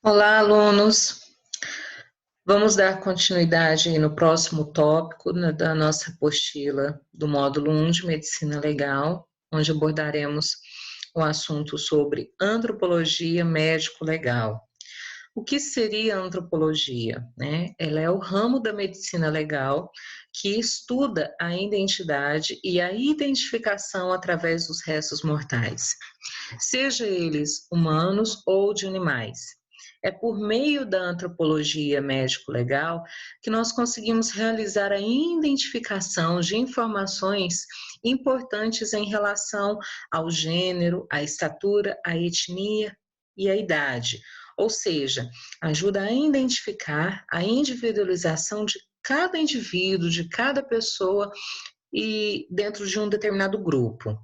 Olá, alunos. Vamos dar continuidade aí no próximo tópico da nossa apostila do módulo 1 de Medicina Legal, onde abordaremos o assunto sobre antropologia médico-legal. O que seria a antropologia, né? Ela é o ramo da medicina legal que estuda a identidade e a identificação através dos restos mortais, seja eles humanos ou de animais. É por meio da antropologia médico-legal que nós conseguimos realizar a identificação de informações importantes em relação ao gênero, à estatura, à etnia e à idade. Ou seja, ajuda a identificar a individualização de cada indivíduo, de cada pessoa e dentro de um determinado grupo.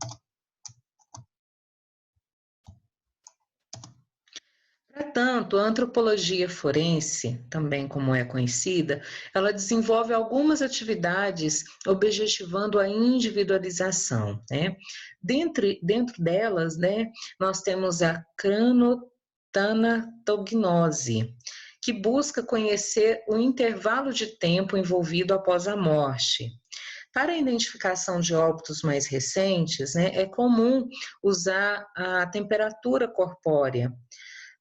Portanto, a antropologia forense, também como é conhecida, ela desenvolve algumas atividades objetivando a individualização, né? Dentro delas, né, nós temos a cranotanatognose, que busca conhecer o intervalo de tempo envolvido após a morte. Para a identificação de óbitos mais recentes, né, é comum usar a temperatura corpórea,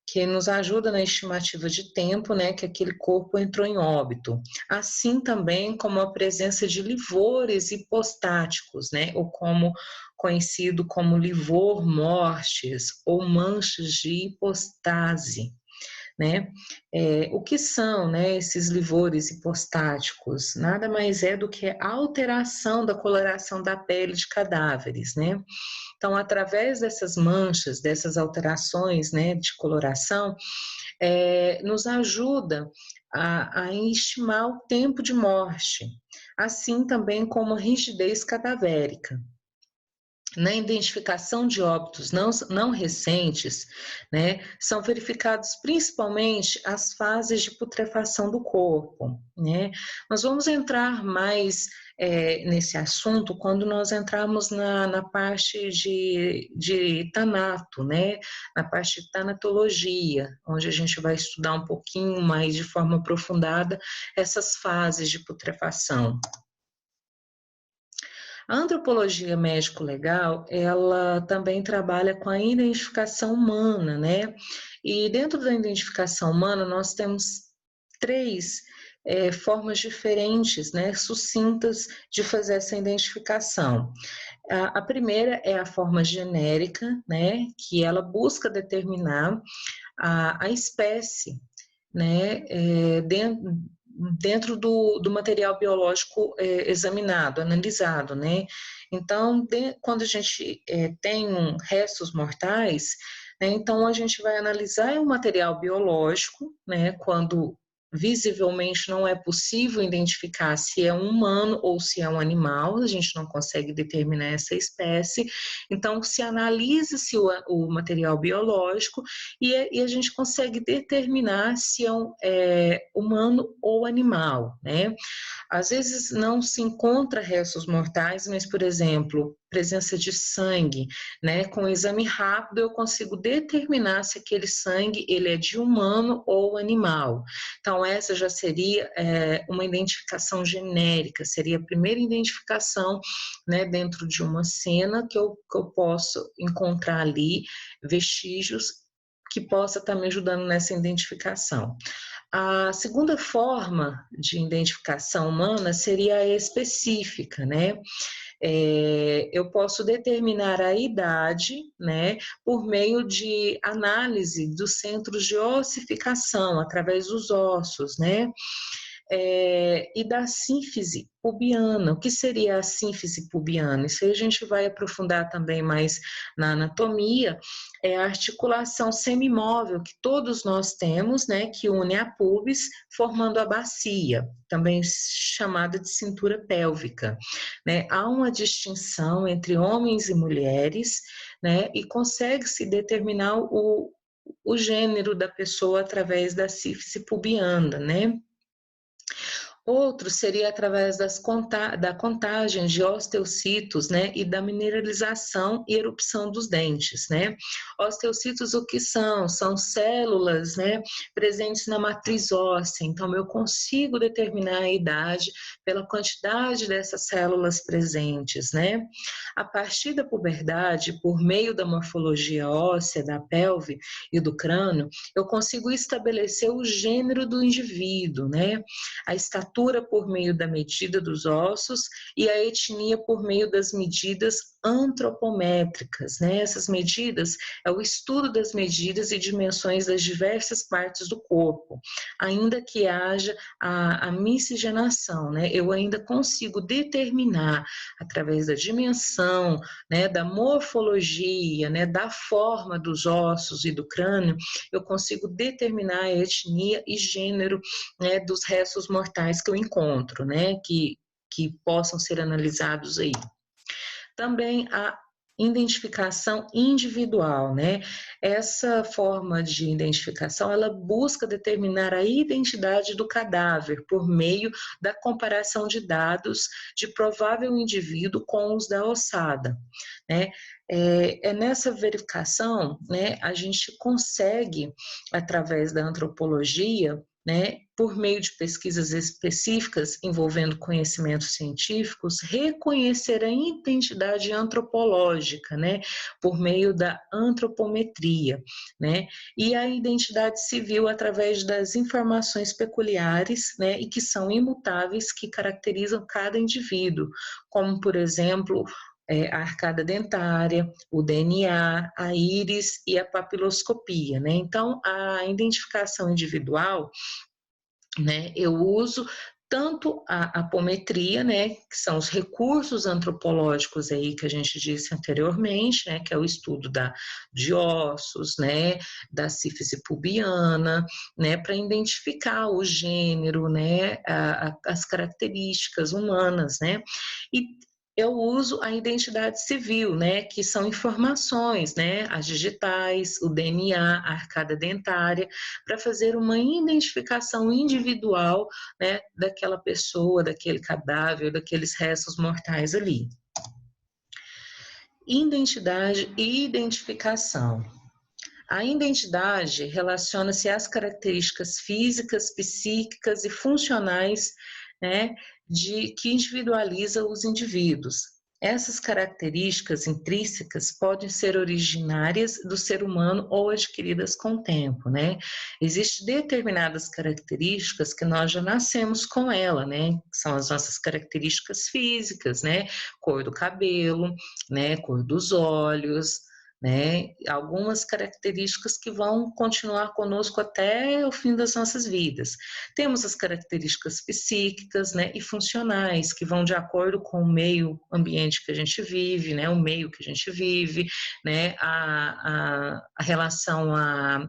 que nos ajuda na estimativa de tempo, né, que aquele corpo entrou em óbito. Assim também como a presença de livores hipostáticos, né, ou como conhecido como livor mortis ou manchas de hipostase. Né? O que são, né, esses livores hipostáticos? Nada mais é do que a alteração da coloração da pele de cadáveres, né? Então, através dessas manchas, dessas alterações, né, de coloração, nos ajuda a estimar o tempo de morte, assim também como a rigidez cadavérica. Na identificação de óbitos não recentes, né, são verificados principalmente as fases de putrefação do corpo, né? Nós vamos entrar mais nesse assunto quando nós entrarmos na parte de tanato, né? Na parte de tanatologia, onde a gente vai estudar um pouquinho mais de forma aprofundada essas fases de putrefação. A antropologia médico-legal, ela também trabalha com a identificação humana, né? E dentro da identificação humana, nós temos três formas diferentes, né, sucintas de fazer essa identificação. A primeira é a forma genérica, né, que ela busca determinar a espécie, né, dentro do material biológico examinado, analisado, né? Então, quando a gente tem restos mortais, né, então a gente vai analisar o material biológico, né, quando visivelmente não é possível identificar se é um humano ou se é um animal, a gente não consegue determinar essa espécie, então se analisa-se o material biológico e a gente consegue determinar se é humano ou animal, né? Às vezes não se encontra restos mortais, mas, por exemplo, presença de sangue, né? Com um exame rápido eu consigo determinar se aquele sangue ele é de humano ou animal. Então essa já seria uma identificação genérica, seria a primeira identificação, né, dentro de uma cena que eu posso encontrar ali vestígios que possa estar me ajudando nessa identificação. A segunda forma de identificação humana seria a específica, né? Eu posso determinar a idade, né, por meio de análise dos centros de ossificação, através dos ossos, né? E da sínfise pubiana. O que seria a sínfise pubiana? Isso aí a gente vai aprofundar também mais na anatomia. É a articulação semimóvel que todos nós temos, né, que une a pubis, formando a bacia, também chamada de cintura pélvica, né? Há uma distinção entre homens e mulheres, né, e consegue-se determinar o gênero da pessoa através da sífise pubiana, né? Outro seria através da contagem de osteocitos, né, e da mineralização e erupção dos dentes, né. Osteocitos o que são? São células, né, presentes na matriz óssea, então eu consigo determinar a idade pela quantidade dessas células presentes, né. A partir da puberdade, por meio da morfologia óssea da pelve e do crânio, eu consigo estabelecer o gênero do indivíduo, né, a estatura por meio da medida dos ossos e a etnia por meio das medidas antropométricas, né? Essas medidas é o estudo das medidas e dimensões das diversas partes do corpo, ainda que haja a miscigenação, né? Eu ainda consigo determinar através da dimensão, né, da morfologia, né, da forma dos ossos e do crânio, eu consigo determinar a etnia e gênero, né, dos restos mortais que eu encontro, né, que possam ser analisados aí. Também a identificação individual, né? Essa forma de identificação, ela busca determinar a identidade do cadáver por meio da comparação de dados de provável indivíduo com os da ossada, né? Nessa verificação, né, a gente consegue, através da antropologia, né, por meio de pesquisas específicas envolvendo conhecimentos científicos, reconhecer a identidade antropológica, né, por meio da antropometria, né, e a identidade civil através das informações peculiares, né, e que são imutáveis, que caracterizam cada indivíduo, como, por exemplo, a arcada dentária, o DNA, a íris e a papiloscopia, né? Então, a identificação individual, né, eu uso tanto a apometria, né, que são os recursos antropológicos aí que a gente disse anteriormente, né, que é o estudo de ossos, né, da sífise pubiana, né, para identificar o gênero, né, as características humanas, né, e eu uso a identidade civil, né, que são informações, né, as digitais, o DNA, a arcada dentária, para fazer uma identificação individual, né, daquela pessoa, daquele cadáver, daqueles restos mortais ali. Identidade e identificação. A identidade relaciona-se às características físicas, psíquicas e funcionais, né, que individualiza os indivíduos. Essas características intrínsecas podem ser originárias do ser humano ou adquiridas com o tempo, né? Existem determinadas características que nós já nascemos com ela, né? Que são as nossas características físicas, né? Cor do cabelo, né? Cor dos olhos, né? Algumas características que vão continuar conosco até o fim das nossas vidas. Temos as características psíquicas, né, e funcionais, que vão de acordo com o meio ambiente que a gente vive, né, o meio que a gente vive, né, a relação à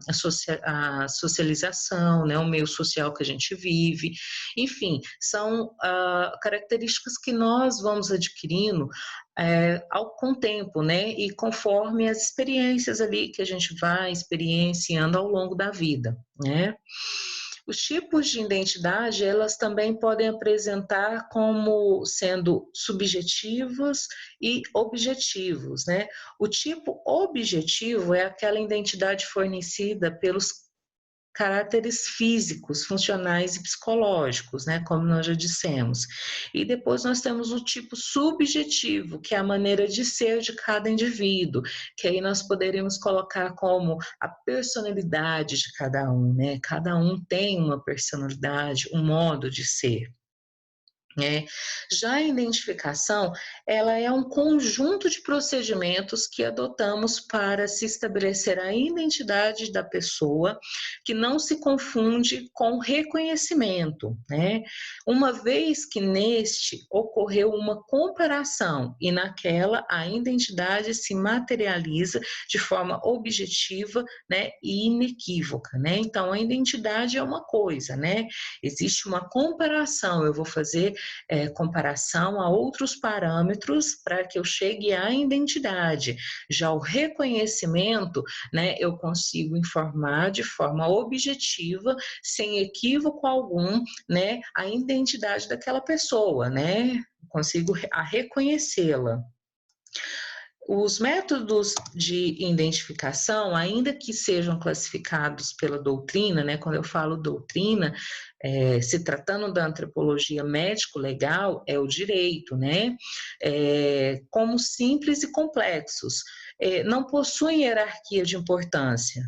socialização, né, o meio social que a gente vive, enfim, são características que nós vamos adquirindo com o tempo, né? E conforme as experiências ali que a gente vai experienciando ao longo da vida, né? Os tipos de identidade, elas também podem apresentar como sendo subjetivos e objetivos, né? O tipo objetivo é aquela identidade fornecida pelos caráteres físicos, funcionais e psicológicos, né, como nós já dissemos. E depois nós temos o tipo subjetivo, que é a maneira de ser de cada indivíduo, que aí nós poderíamos colocar como a personalidade de cada um, né? Cada um tem uma personalidade, um modo de ser. Já a identificação, ela é um conjunto de procedimentos que adotamos para se estabelecer a identidade da pessoa, que não se confunde com reconhecimento, né? Uma vez que neste ocorreu uma comparação e naquela a identidade se materializa de forma objetiva, né, e inequívoca, né? Então a identidade é uma coisa, né? Existe uma comparação, eu vou fazer comparação a outros parâmetros para que eu chegue à identidade. Já o reconhecimento, né, eu consigo informar de forma objetiva, sem equívoco algum, né, a identidade daquela pessoa, né? Consigo reconhecê-la. Os métodos de identificação, ainda que sejam classificados pela doutrina, né, quando eu falo doutrina, se tratando da antropologia médico-legal, é o direito, né, como simples e complexos, não possuem hierarquia de importância,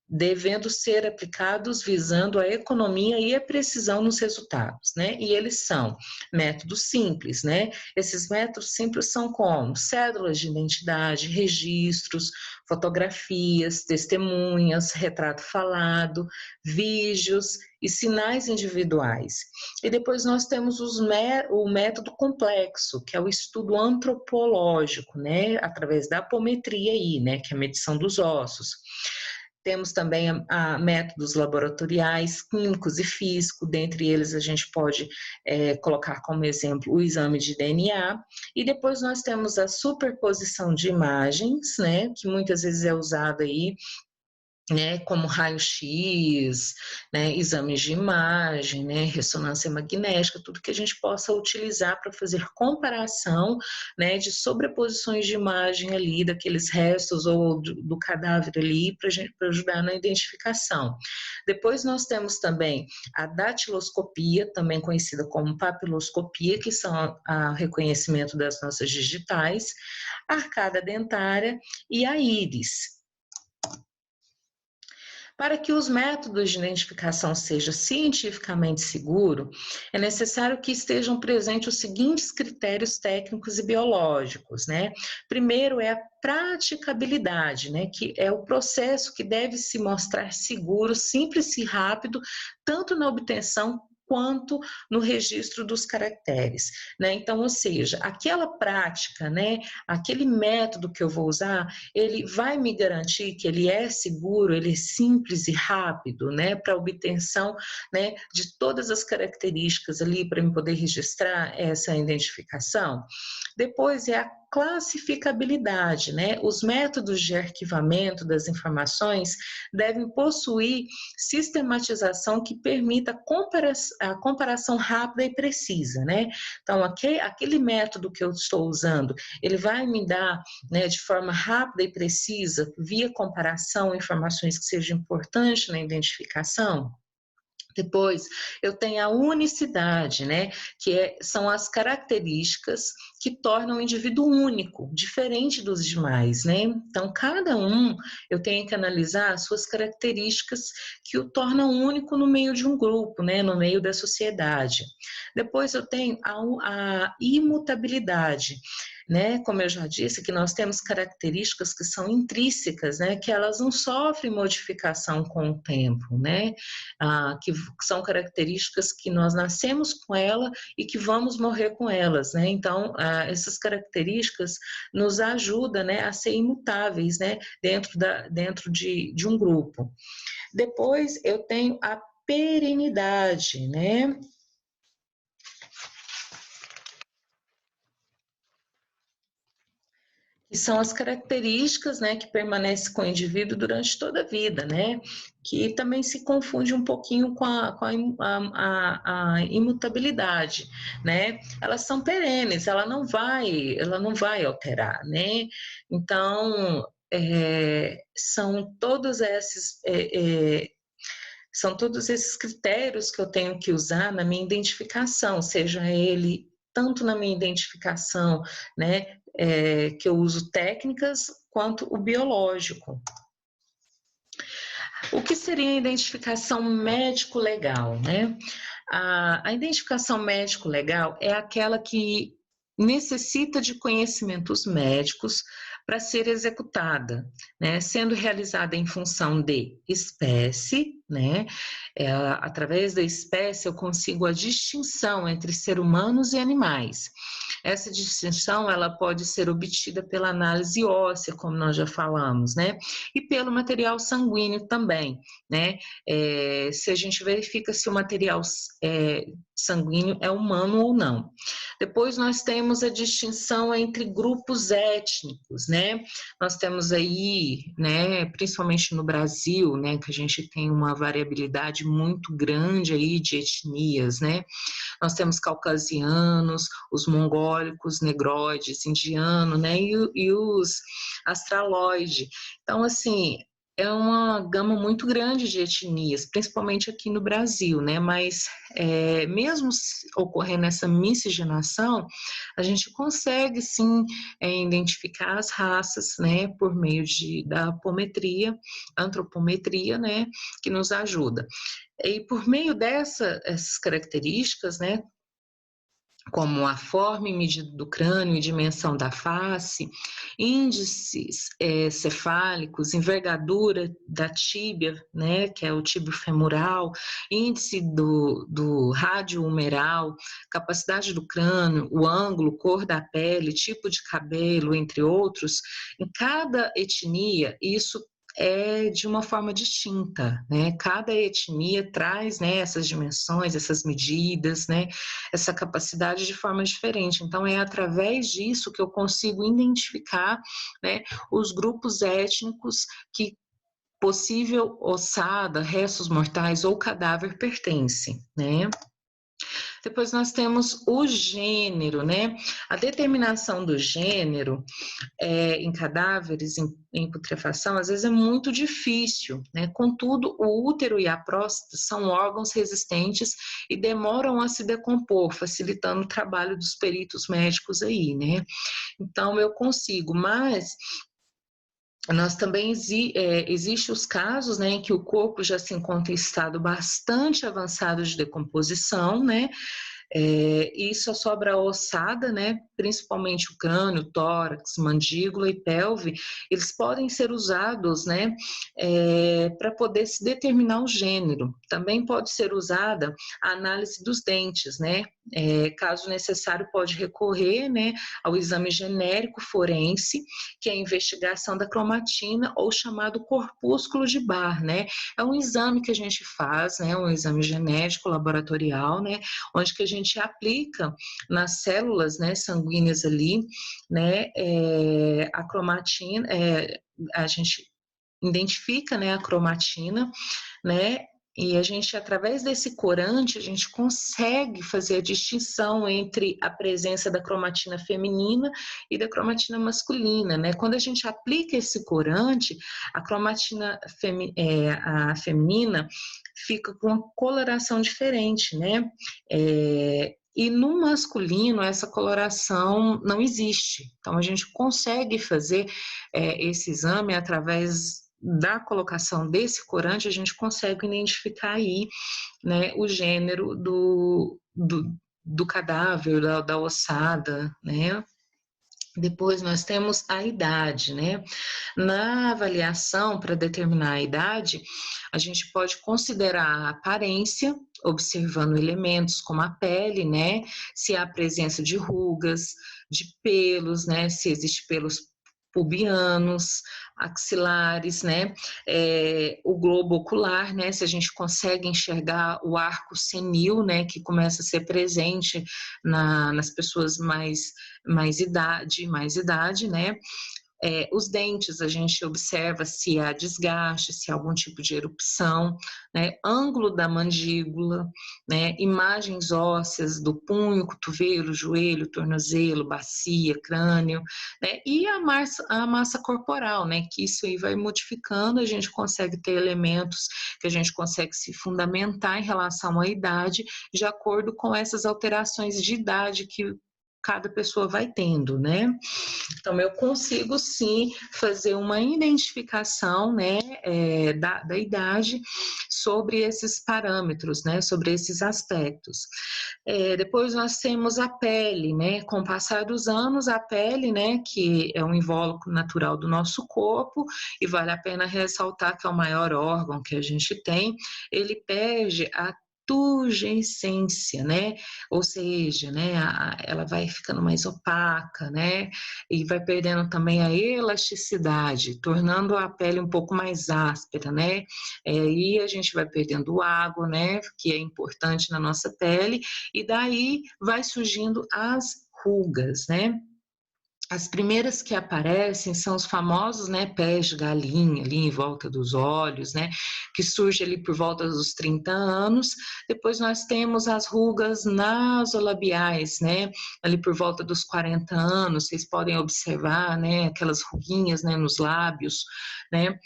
devendo ser aplicados visando a economia e a precisão nos resultados, né? E eles são métodos simples, né? Esses métodos simples são como cédulas de identidade, registros, fotografias, testemunhas, retrato falado, vídeos e sinais individuais. E depois nós temos o método complexo, que é o estudo antropológico, né? Através da apometria aí, né? Que é a medição dos ossos. Temos também métodos laboratoriais, clínicos e físicos, dentre eles a gente pode colocar como exemplo o exame de DNA, e depois nós temos a superposição de imagens, né, que muitas vezes é usada aí, né, como raio-x, né, exames de imagem, né, ressonância magnética, tudo que a gente possa utilizar para fazer comparação, né, de sobreposições de imagem ali daqueles restos ou do cadáver ali para ajudar na identificação. Depois nós temos também a datiloscopia, também conhecida como papiloscopia, que são o reconhecimento das nossas digitais, a arcada dentária e a íris. Para que os métodos de identificação sejam cientificamente seguros, é necessário que estejam presentes os seguintes critérios técnicos e biológicos, né? Primeiro é a praticabilidade, né? Que é o processo que deve se mostrar seguro, simples e rápido, tanto na obtenção quanto no registro dos caracteres, né? Então, ou seja, aquela prática, né, aquele método que eu vou usar, ele vai me garantir que ele é seguro, ele é simples e rápido, né, para obtenção, né, de todas as características ali para eu poder registrar essa identificação. Depois é a classificabilidade, né? Os métodos de arquivamento das informações devem possuir sistematização que permita a comparação rápida e precisa, né? Então, aquele método que eu estou usando, ele vai me dar, né, de forma rápida e precisa, via comparação, informações que sejam importantes na identificação. Depois, eu tenho a unicidade, né, que são as características que tornam o indivíduo único, diferente dos demais, né? Então, cada um, eu tenho que analisar as suas características que o tornam único no meio de um grupo, né, no meio da sociedade. Depois, eu tenho a imutabilidade, né? Como eu já disse, que nós temos características que são intrínsecas, né, que elas não sofrem modificação com o tempo, né? Que são características que nós nascemos com ela e que vamos morrer com elas, né? Então, essas características nos ajudam, né, a ser imutáveis, né, dentro de um grupo. Depois, eu tenho a perenidade, né? Que são as características, né, que permanecem com o indivíduo durante toda a vida, né, que também se confunde um pouquinho com a imutabilidade, né, elas são perenes, ela não vai alterar, né, então, são todos esses critérios que eu tenho que usar na minha identificação, seja ele tanto na minha identificação, né, que eu uso técnicas, quanto o biológico. O que seria a identificação médico-legal, né? A identificação médico-legal é aquela que necessita de conhecimentos médicos para ser executada, né? Sendo realizada em função de espécie, né? Através da espécie eu consigo a distinção entre seres humanos e animais. Essa distinção ela pode ser obtida pela análise óssea, como nós já falamos, né? E pelo material sanguíneo também, né? Se a gente verifica se o material sanguíneo é humano ou não. Depois nós temos a distinção entre grupos étnicos, né? Nós temos aí, né, principalmente no Brasil, né, que a gente tem uma variabilidade muito grande aí de etnias, né? Nós temos caucasianos, os mongólicos, negroides, indiano, né, e os astraloide. Então, assim, é uma gama muito grande de etnias, principalmente aqui no Brasil, né? Mas mesmo ocorrendo essa miscigenação, a gente consegue sim identificar as raças, né? Por meio da apometria, antropometria, né? Que nos ajuda. E por meio dessas características, né? Como a forma e medida do crânio e dimensão da face, índices cefálicos, envergadura da tíbia, né, que é o tíbio femoral, índice do rádio humeral, capacidade do crânio, o ângulo, cor da pele, tipo de cabelo, entre outros, em cada etnia, isso é de uma forma distinta, né? Cada etnia traz, né, essas dimensões, essas medidas, né, essa capacidade de forma diferente. Então, é através disso que eu consigo identificar, né, os grupos étnicos que possível ossada, restos mortais ou cadáver pertence, né? Depois nós temos o gênero, né? A determinação do gênero em cadáveres em putrefação, às vezes é muito difícil, né? Contudo, o útero e a próstata são órgãos resistentes e demoram a se decompor, facilitando o trabalho dos peritos médicos aí, né? Então, eu consigo, mas nós também existe os casos, né, em que o corpo já se encontra em estado bastante avançado de decomposição, né? E só sobra a ossada, né? Principalmente o crânio, tórax, mandíbula e pelve, eles podem ser usados, né? Para poder se determinar o gênero. Também pode ser usada a análise dos dentes, né? Caso necessário, pode recorrer, né, ao exame genérico forense, que é a investigação da cromatina ou chamado corpúsculo de Barr, né? É um exame que a gente faz, né? Um exame genético laboratorial, né? Onde que a gente aplica nas células, né, sanguíneas ali, né, a cromatina, a gente identifica, né, a cromatina, né, e a gente, através desse corante, a gente consegue fazer a distinção entre a presença da cromatina feminina e da cromatina masculina, né? Quando a gente aplica esse corante, a cromatina a feminina fica com uma coloração diferente, né? E no masculino, essa coloração não existe. Então, a gente consegue fazer esse exame através da colocação desse corante, a gente consegue identificar aí, né, o gênero do cadáver, da ossada, né? Depois nós temos a idade, né? Na avaliação, para determinar a idade, a gente pode considerar a aparência, observando elementos como a pele, né? Se há presença de rugas, de pelos, né? Se existe pelos pubianos, axilares, né? O globo ocular, né? Se a gente consegue enxergar o arco senil, né? Que começa a ser presente nas pessoas mais idade, né? Os dentes, a gente observa se há desgaste, se há algum tipo de erupção, né? Ângulo da mandíbula, né? Imagens ósseas do punho, cotovelo, joelho, tornozelo, bacia, crânio, né? E a massa corporal, né? Que isso aí vai modificando, a gente consegue ter elementos que a gente consegue se fundamentar em relação à idade, de acordo com essas alterações de idade que cada pessoa vai tendo, né? Então, eu consigo sim fazer uma identificação, né, da idade sobre esses parâmetros, né, sobre esses aspectos. Depois nós temos a pele, né? Com o passar dos anos, a pele, né, que é um invólucro natural do nosso corpo, e vale a pena ressaltar que é o maior órgão que a gente tem, ele perde a turgescência, né? Ou seja, né, ela vai ficando mais opaca, né? E vai perdendo também a elasticidade, tornando a pele um pouco mais áspera, né? Aí a gente vai perdendo água, né? Que é importante na nossa pele, e daí vai surgindo as rugas, né? As primeiras que aparecem são os famosos, né, pés de galinha ali em volta dos olhos, né, que surge ali por volta dos 30 anos. Depois nós temos as rugas nasolabiais, né, ali por volta dos 40 anos. Vocês podem observar, né, aquelas ruguinhas, né, nos lábios, né.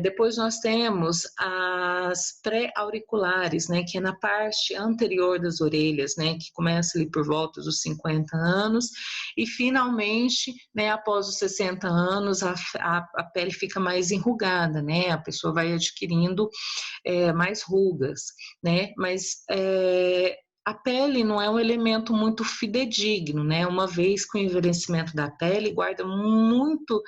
Depois nós temos as pré-auriculares, né, que é na parte anterior das orelhas, né, que começa ali por volta dos 50 anos. E finalmente, né, após os 60 anos, a pele fica mais enrugada, né? A pessoa vai adquirindo mais rugas, né? Mas a pele não é um elemento muito fidedigno, né? Uma vez que o envelhecimento da pele guarda muito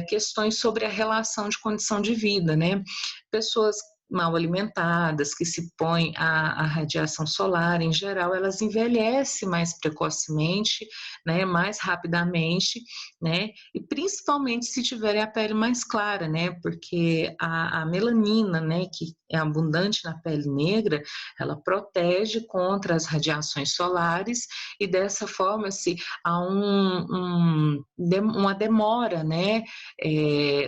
questões sobre a relação de condição de vida, né? Pessoas mal alimentadas, que se põem à radiação solar, em geral, elas envelhecem mais precocemente, né, mais rapidamente, né, e principalmente se tiverem a pele mais clara, né, porque a melanina, né, que é abundante na pele negra, ela protege contra as radiações solares, e dessa forma, se há uma demora, né,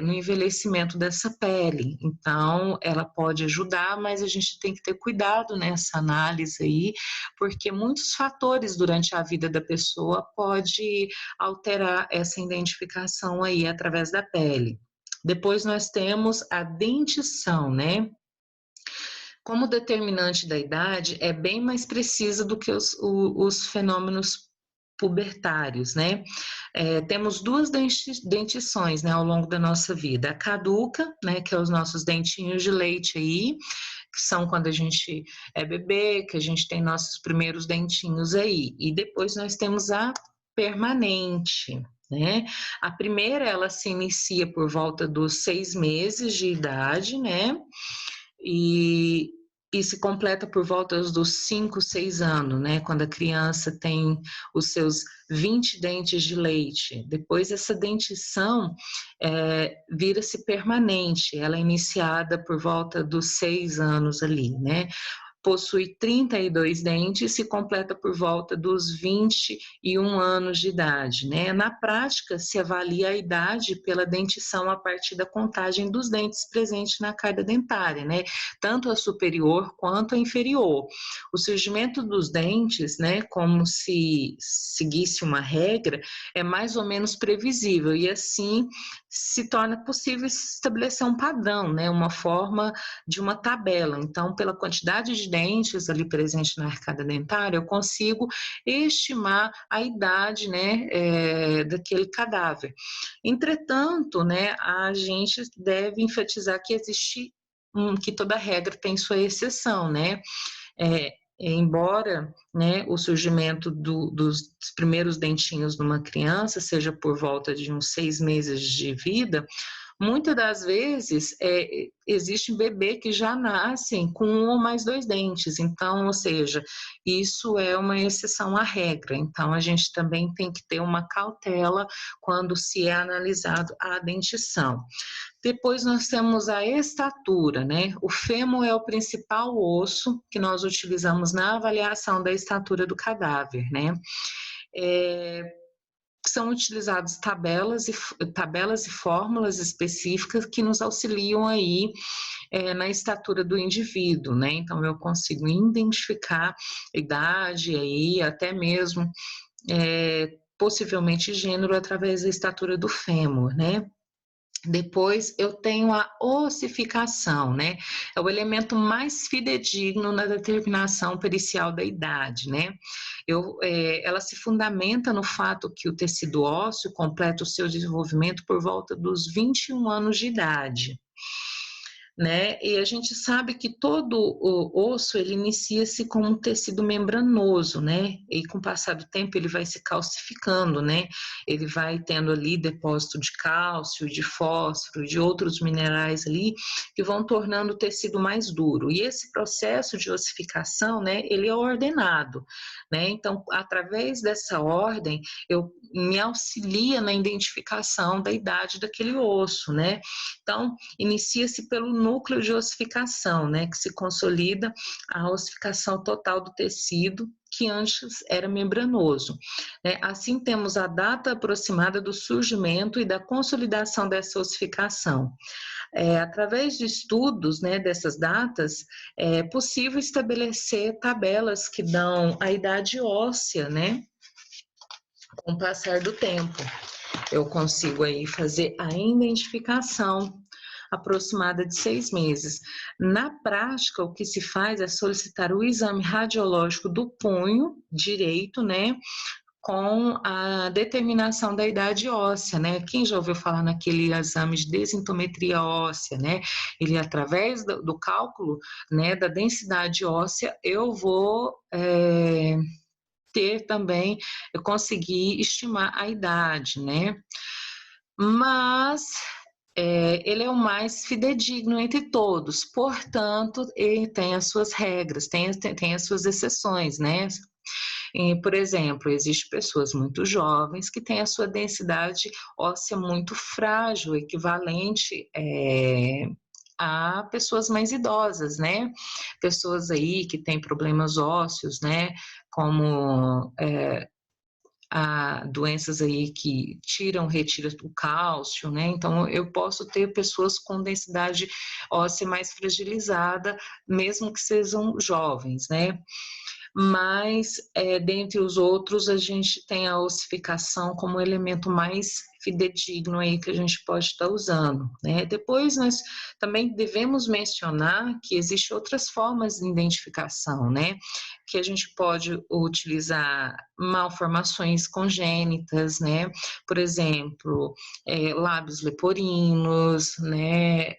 no envelhecimento dessa pele. Então, ela pode ajudar, mas a gente tem que ter cuidado nessa análise aí, porque muitos fatores durante a vida da pessoa pode alterar essa identificação aí através da pele. Depois nós temos a dentição, né? Como determinante da idade, é bem mais precisa do que os fenômenos pubertários, né? Temos duas dentições, né, ao longo da nossa vida. A caduca, né, que é os nossos dentinhos de leite aí, que são quando a gente é bebê, que a gente tem nossos primeiros dentinhos aí. E depois nós temos a permanente, né? A primeira, ela se inicia por volta dos 6 meses de idade, né? E, e se completa por volta dos 5, 6 anos, né? Quando a criança tem os seus 20 dentes de leite. Depois essa dentição vira-se permanente, ela é iniciada por volta dos 6 anos ali, né? Possui 32 dentes e se completa por volta dos 21 anos de idade, né? Na prática, se avalia a idade pela dentição a partir da contagem dos dentes presentes na carga dentária, né? Tanto a superior quanto a inferior. O surgimento dos dentes, né, como se seguisse uma regra, é mais ou menos previsível, e assim se torna possível estabelecer um padrão, né, uma forma de uma tabela. Então, pela quantidade de dentes ali presente na arcada dentária, eu consigo estimar a idade, né, daquele cadáver. Entretanto, né, a gente deve enfatizar que existe que toda regra tem sua exceção, né? Embora, né, o surgimento dos primeiros dentinhos numa criança seja por volta de uns 6 meses de vida, muitas das vezes existe um bebê que já nascem com um ou mais dois dentes, então, ou seja, isso é uma exceção à regra, então a gente também tem que ter uma cautela quando se é analisado a dentição. Depois nós temos a estatura, né? O fêmur é o principal osso que nós utilizamos na avaliação da estatura do cadáver, né? São utilizadas tabelas e fórmulas específicas que nos auxiliam aí na estatura do indivíduo, né? Então eu consigo identificar idade aí, até mesmo possivelmente gênero através da estatura do fêmur, né? Depois eu tenho a ossificação, né? É o elemento mais fidedigno na determinação pericial da idade, né? Ela se fundamenta no fato que o tecido ósseo completa o seu desenvolvimento por volta dos 21 anos de idade. né? E a gente sabe que todo o osso ele inicia-se como um tecido membranoso, né? E com o passar do tempo ele vai se calcificando, né? Ele vai tendo ali depósito de cálcio, de fósforo, de outros minerais ali que vão tornando o tecido mais duro. E esse processo de ossificação, né? Ele é ordenado, né? Então, através dessa ordem, eu me auxilia na identificação da idade daquele osso, né? Então, inicia-se pelo núcleo de ossificação, né, que se consolida a ossificação total do tecido, que antes era membranoso. Assim, temos a data aproximada do surgimento e da consolidação dessa ossificação. Através de estudos, né, dessas datas, é possível estabelecer tabelas que dão a idade óssea, né, com o passar do tempo. Eu consigo aí fazer a identificação aproximada de 6 meses. Na prática, o que se faz é solicitar o exame radiológico do punho direito, né, com a determinação da idade óssea, né? Quem já ouviu falar naquele exame de densitometria óssea, né? Ele, através do cálculo, né, da densidade óssea, eu vou ter também, eu consegui estimar a idade, né? Mas ele é o mais fidedigno entre todos, portanto, ele tem as suas regras, tem as suas exceções, né? Por exemplo, existem pessoas muito jovens que têm a sua densidade óssea muito frágil, equivalente a pessoas mais idosas, né? Pessoas aí que têm problemas ósseos, né? Como doenças aí que retiram o cálcio, né? Então, eu posso ter pessoas com densidade óssea mais fragilizada, mesmo que sejam jovens, né? Mas, dentre os outros, a gente tem a ossificação como elemento mais fidedigno aí que a gente pode estar usando, né? Depois, nós também devemos mencionar que existem outras formas de identificação, né? Que a gente pode utilizar malformações congênitas, né? Por exemplo, lábios leporinos, né?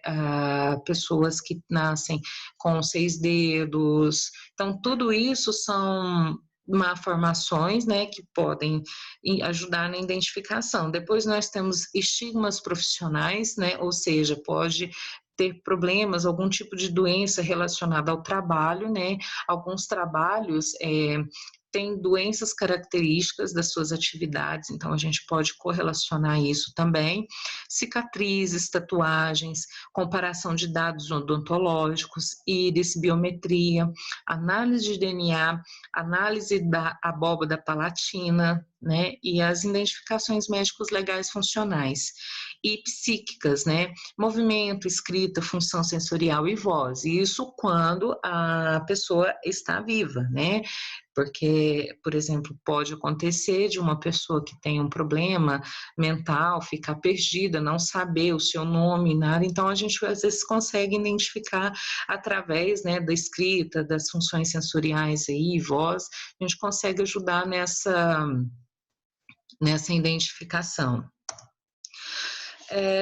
Pessoas que nascem com 6 dedos. Então, tudo isso são malformações, né, que podem ajudar na identificação. Depois nós temos estigmas profissionais, né, ou seja, pode ter problemas, algum tipo de doença relacionada ao trabalho, né, alguns trabalhos têm doenças características das suas atividades, então a gente pode correlacionar isso também. Cicatrizes, tatuagens, comparação de dados odontológicos, íris, biometria, análise de DNA, análise da abóbada palatina, né, e as identificações médicos legais funcionais e psíquicas, né, movimento, escrita, função sensorial e voz, isso quando a pessoa está viva, né, porque, por exemplo, pode acontecer de uma pessoa que tem um problema mental ficar perdida, não saber o seu nome, nada, então a gente às vezes consegue identificar através, né, da escrita, das funções sensoriais aí, voz, a gente consegue ajudar nessa identificação.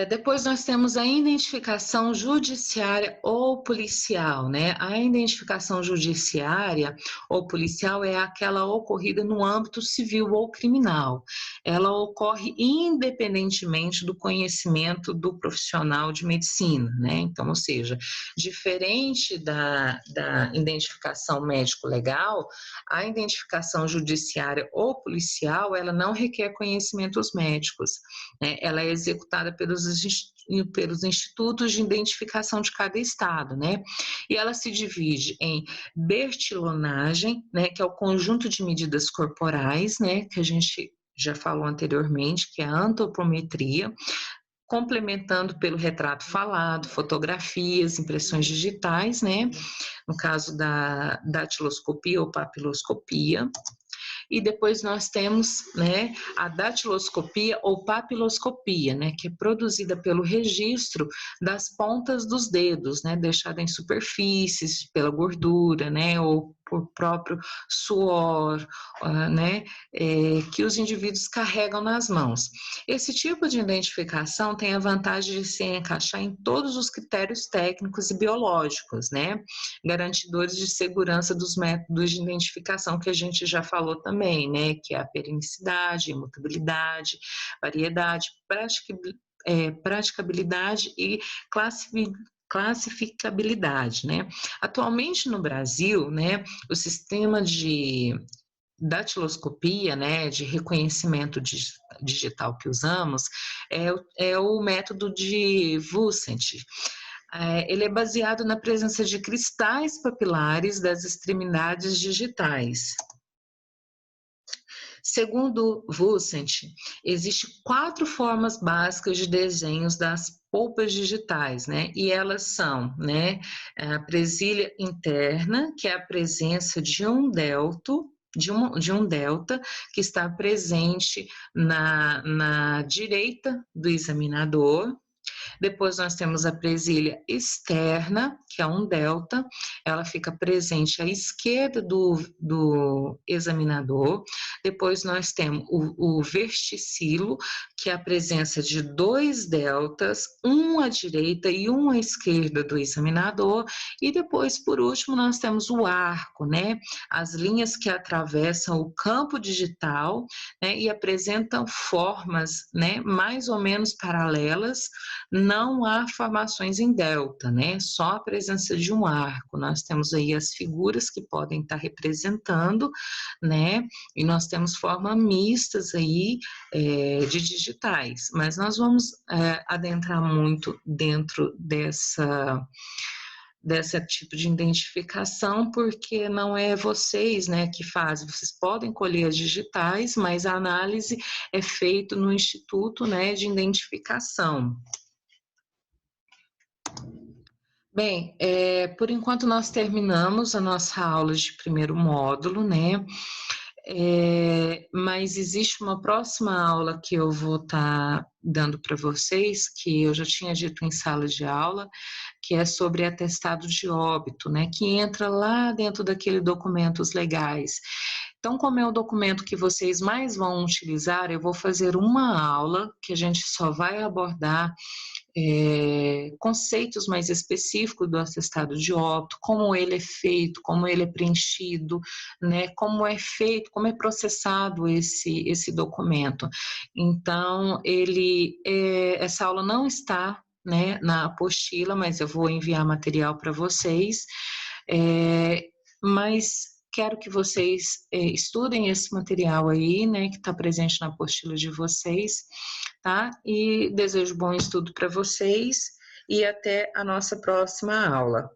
Depois nós temos a identificação judiciária ou policial, né? A identificação judiciária ou policial é aquela ocorrida no âmbito civil ou criminal. Ela ocorre independentemente do conhecimento do profissional de medicina, né? Então, ou seja, diferente da identificação médico-legal, a identificação judiciária ou policial, ela não requer conhecimentos médicos, né? Ela é executada pelos institutos de identificação de cada estado, né? E ela se divide em bertilonagem, né, que é o conjunto de medidas corporais, né, que a gente já falou anteriormente, que é a antropometria, complementando pelo retrato falado, fotografias, impressões digitais, né? No caso da datiloscopia ou papiloscopia. E depois nós temos, né, a datiloscopia ou papiloscopia, né, que é produzida pelo registro das pontas dos dedos, né, deixada em superfícies pela gordura, né, ou por próprio suor, né, que os indivíduos carregam nas mãos. Esse tipo de identificação tem a vantagem de se encaixar em todos os critérios técnicos e biológicos, né, garantidores de segurança dos métodos de identificação que a gente já falou também, né, que é a perenicidade, imutabilidade, variedade, praticabilidade e classificabilidade, né? Atualmente no Brasil, né, o sistema de datiloscopia, né, de reconhecimento digital que usamos, é o método de Wusset. Ele é baseado na presença de cristais papilares das extremidades digitais. Segundo Wusset, existem 4 formas básicas de desenhos das polpas digitais, né? E elas são, né, a presilha interna, que é a presença de um delta que está presente na direita do examinador. Depois nós temos a presilha externa, que é um delta, ela fica presente à esquerda do examinador. Depois nós temos o verticilo, que é a presença de 2 deltas, um à direita e um à esquerda do examinador. E depois, por último, nós temos o arco, né? As linhas que atravessam o campo digital, né? E apresentam formas, né? Mais ou menos paralelas. Não há formações em delta, né? Só a presença de um arco. Nós temos aí as figuras que podem estar representando, né? E nós temos formas mistas aí de digitais, mas nós vamos adentrar muito dentro dessa tipo de identificação, porque não é vocês, né, que fazem. Vocês podem colher as digitais, mas a análise é feita no Instituto, né, de Identificação. Bem, por enquanto nós terminamos a nossa aula de primeiro módulo, né? Mas existe uma próxima aula que eu vou estar dando para vocês, que eu já tinha dito em sala de aula, que é sobre atestado de óbito, né? Que entra lá dentro daquele documentos legais. Então, como é o documento que vocês mais vão utilizar, eu vou fazer uma aula que a gente só vai abordar conceitos mais específicos do atestado de óbito, como ele é feito, como ele é preenchido, né, como é feito, como é processado esse documento. Então, essa aula não está, né, na apostila, mas eu vou enviar material para vocês, mas quero que vocês estudem esse material aí, né, que está presente na apostila de vocês, tá? E desejo bom estudo para vocês e até a nossa próxima aula.